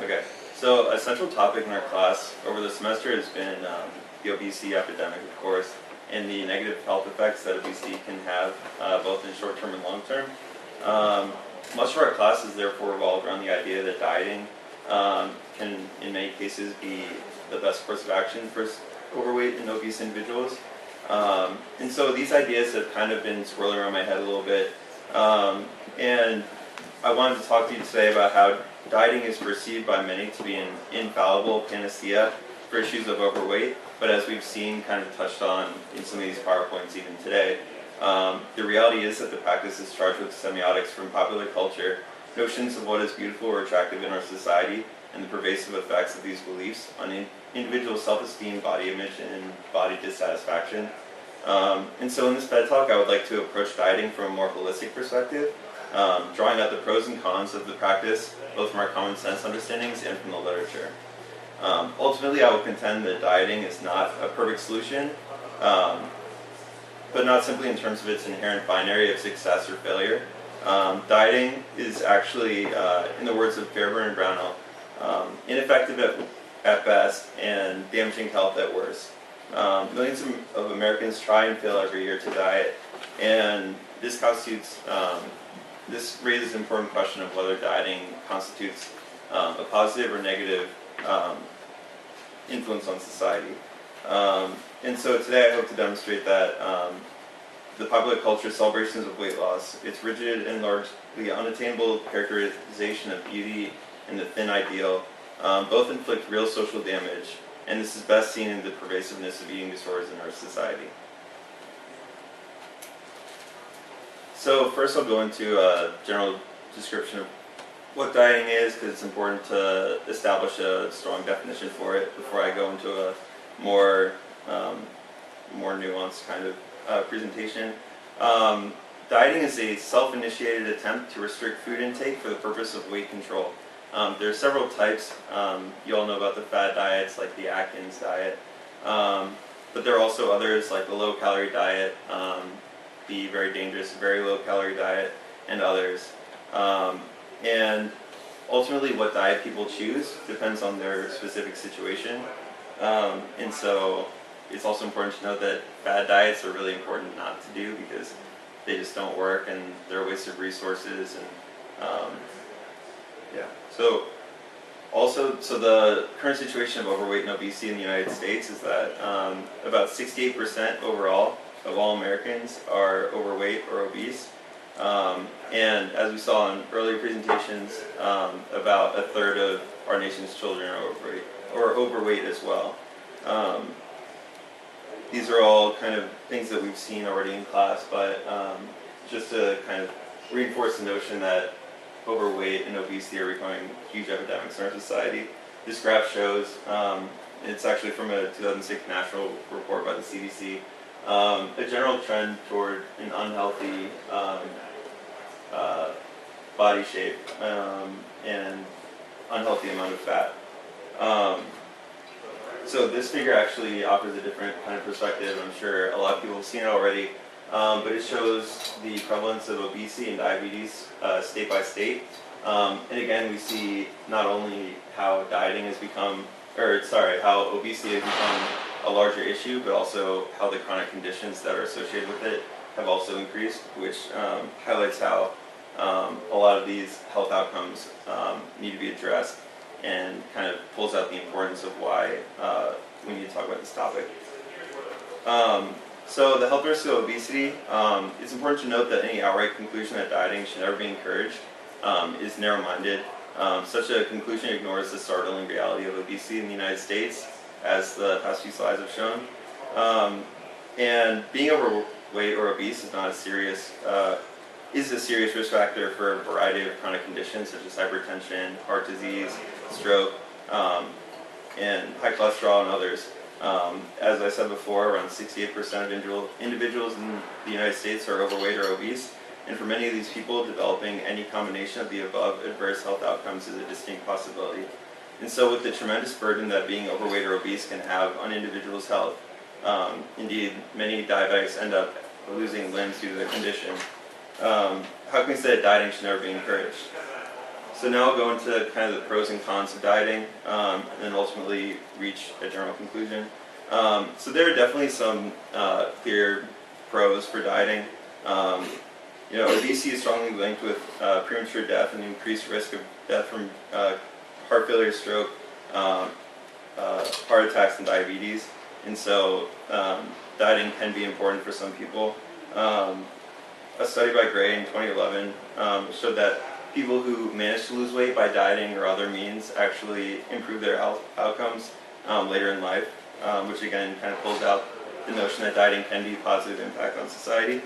Okay, so a central topic in our class over the semester has been the obesity epidemic, of course, and the negative health effects that obesity can have, both in short term and long term. Much of our class is therefore revolved around the idea that dieting can, in many cases, be the best course of action for overweight and obese individuals. And so these ideas have kind of been swirling around my head a little bit. And I wanted to talk to you today about how dieting is perceived by many to be an infallible panacea for issues of overweight, but as we've seen kind of touched on in some of these PowerPoints even today, the reality is that the practice is charged with semiotics from popular culture, notions of what is beautiful or attractive in our society, and the pervasive effects of these beliefs on individual self-esteem, body image, and body dissatisfaction. And so in this TED Talk, I would like to approach dieting from a more holistic perspective, drawing out the pros and cons of the practice, both from our common sense understandings and from the literature. Ultimately, I will contend that dieting is not a perfect solution, but not simply in terms of its inherent binary of success or failure. Dieting is actually, in the words of Fairburn and Brownell, ineffective at best and damaging health at worst. Millions of Americans try and fail every year to diet, and this raises an important question of whether dieting constitutes a positive or negative influence on society. And so today I hope to demonstrate that the popular culture celebrations of weight loss, its rigid and largely unattainable characterization of beauty and the thin ideal, both inflict real social damage, and this is best seen in the pervasiveness of eating disorders in our society. So first I'll go into a general description of what dieting is, because it's important to establish a strong definition for it before I go into a more nuanced kind of presentation. Dieting is a self-initiated attempt to restrict food intake for the purpose of weight control. There are several types. You all know about the fad diets, like the Atkins diet, but there are also others like the low-calorie diet, the very dangerous, very low-calorie diet, and others. And ultimately, what diet people choose depends on their specific situation. And so it's also important to note that fad diets are really important not to do because they just don't work and they're a waste of resources. And so the current situation of overweight and obesity in the United States is that about 68% overall of all Americans are overweight or obese. And as we saw in earlier presentations, about a third of our nation's children are overweight as well. These are all kind of things that we've seen already in class, but just to kind of reinforce the notion that overweight and obesity are becoming huge epidemics in our society. This graph shows, it's actually from a 2006 national report by the CDC, a general trend toward an unhealthy body shape and unhealthy amount of fat. So this figure actually offers a different kind of perspective. I'm sure a lot of people have seen it already, but it shows the prevalence of obesity and diabetes state by state. And again, we see not only how how obesity has become a larger issue, but also how the chronic conditions that are associated with it have also increased, which highlights how a lot of these health outcomes need to be addressed and kind of pulls out the importance of why we need to talk about this topic. So the health risks of obesity, it's important to note that any outright conclusion that dieting should never be encouraged is narrow-minded. Such a conclusion ignores the startling reality of obesity in the United States, as the past few slides have shown. And being overweight or obese is a serious risk factor for a variety of chronic conditions such as hypertension, heart disease, stroke, and high cholesterol and others. As I said before, around 68% of individuals in the United States are overweight or obese, and for many of these people, developing any combination of the above adverse health outcomes is a distinct possibility. And so with the tremendous burden that being overweight or obese can have on individuals' health, indeed, many diabetics end up losing limbs due to their condition. How can we say that dieting should never be encouraged? So now I'll go into kind of the pros and cons of dieting, and then ultimately reach a general conclusion. So there are definitely some clear pros for dieting. Obesity is strongly linked with premature death and increased risk of death from heart failure, stroke, heart attacks, and diabetes. And so dieting can be important for some people. A study by Gray in 2011 showed that people who manage to lose weight by dieting or other means actually improve their health outcomes later in life, which again kind of pulls out the notion that dieting can be a positive impact on society.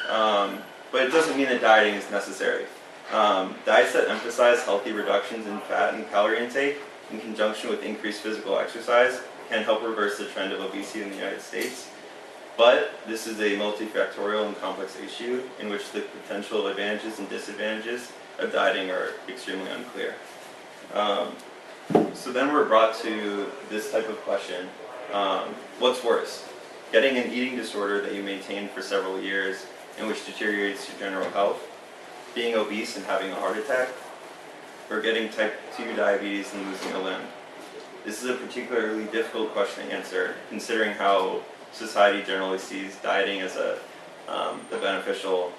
But it doesn't mean that dieting is necessary. Diets that emphasize healthy reductions in fat and calorie intake in conjunction with increased physical exercise can help reverse the trend of obesity in the United States. But this is a multifactorial and complex issue in which the potential advantages and disadvantages of dieting are extremely unclear. So then we're brought to this type of question. What's worse? Getting an eating disorder that you maintain for several years and which deteriorates your general health, being obese and having a heart attack, or getting type 2 diabetes and losing a limb? This is a particularly difficult question to answer, considering how society generally sees dieting as a beneficial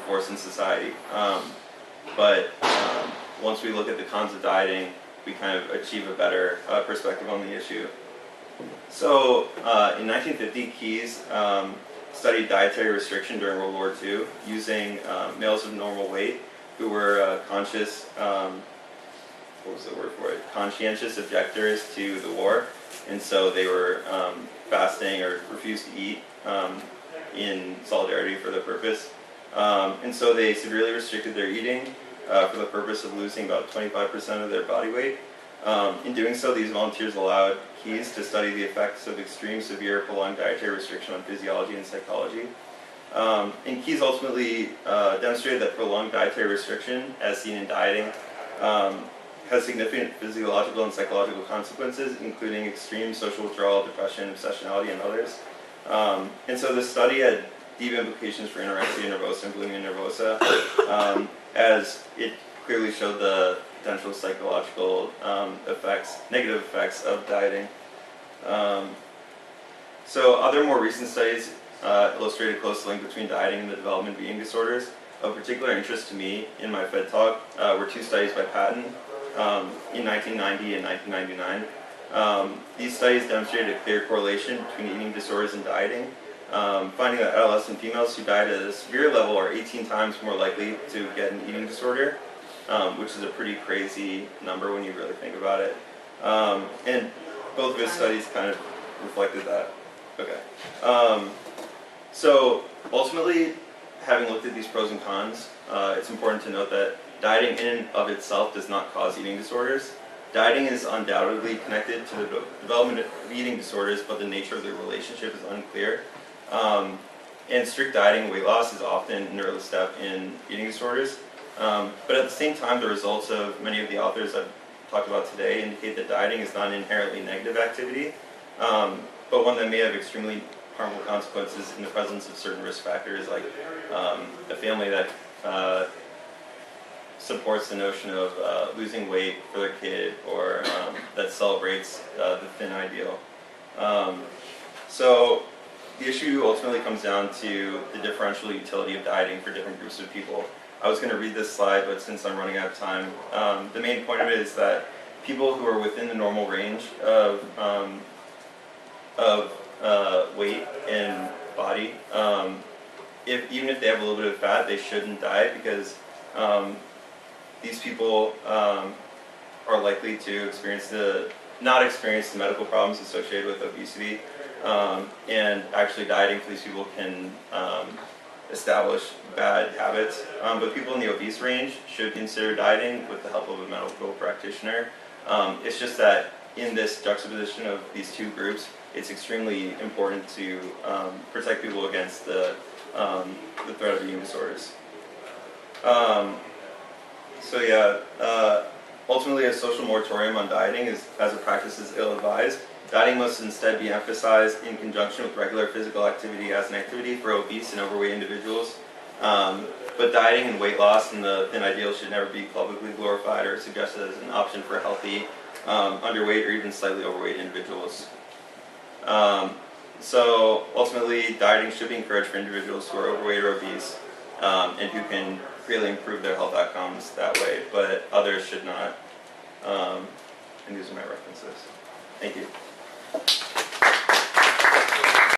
force in society. But once we look at the cons of dieting, we kind of achieve a better perspective on the issue. So in 1950, Keyes studied dietary restriction during World War II using males of normal weight who were conscientious objectors to the war, and so they were fasting or refused to eat in solidarity for the purpose. And so they severely restricted their eating for the purpose of losing about 25% of their body weight. In doing so, these volunteers allowed Keyes to study the effects of extreme, severe, prolonged dietary restriction on physiology and psychology. And Keyes ultimately demonstrated that prolonged dietary restriction, as seen in dieting, has significant physiological and psychological consequences, including extreme social withdrawal, depression, obsessionality, and others. And so this study had deep implications for anorexia nervosa and bulimia nervosa, as it clearly showed the potential psychological negative effects of dieting. So other more recent studies illustrated a close link between dieting and the development of eating disorders. Of particular interest to me in my FED talk were two studies by Patton in 1990 and 1999. These studies demonstrated a clear correlation between eating disorders and dieting, finding that adolescent females who diet at a severe level are 18 times more likely to get an eating disorder, which is a pretty crazy number when you really think about it. And both of his studies kind of reflected that. Okay. So ultimately, having looked at these pros and cons, it's important to note that dieting in and of itself does not cause eating disorders. Dieting is undoubtedly connected to the development of eating disorders, but the nature of the relationship is unclear. And strict dieting weight loss is often an early step in eating disorders. But at the same time, the results of many of the authors I've talked about today indicate that dieting is not an inherently negative activity, but one that may have extremely harmful consequences in the presence of certain risk factors, like a family that supports the notion of losing weight for their kid, or that celebrates the thin ideal. So the issue ultimately comes down to the differential utility of dieting for different groups of people. I was going to read this slide, but since I'm running out of time, the main point of it is that people who are within the normal range of weight and body, even if they have a little bit of fat, they shouldn't diet, because these people are likely to not experience the medical problems associated with obesity, and actually dieting for these people can establish bad habits. But people in the obese range should consider dieting with the help of a medical practitioner. It's just that in this juxtaposition of these two groups, it's extremely important to protect people against the threat of eating disorders. Ultimately, a social moratorium on dieting as a practice is ill-advised. Dieting must instead be emphasized in conjunction with regular physical activity as an activity for obese and overweight individuals. But dieting and weight loss and the thin ideal should never be publicly glorified or suggested as an option for healthy, underweight, or even slightly overweight individuals. So ultimately, dieting should be encouraged for individuals who are overweight or obese and who can really improve their health outcomes that way, but others should not. And these are my references. Thank you.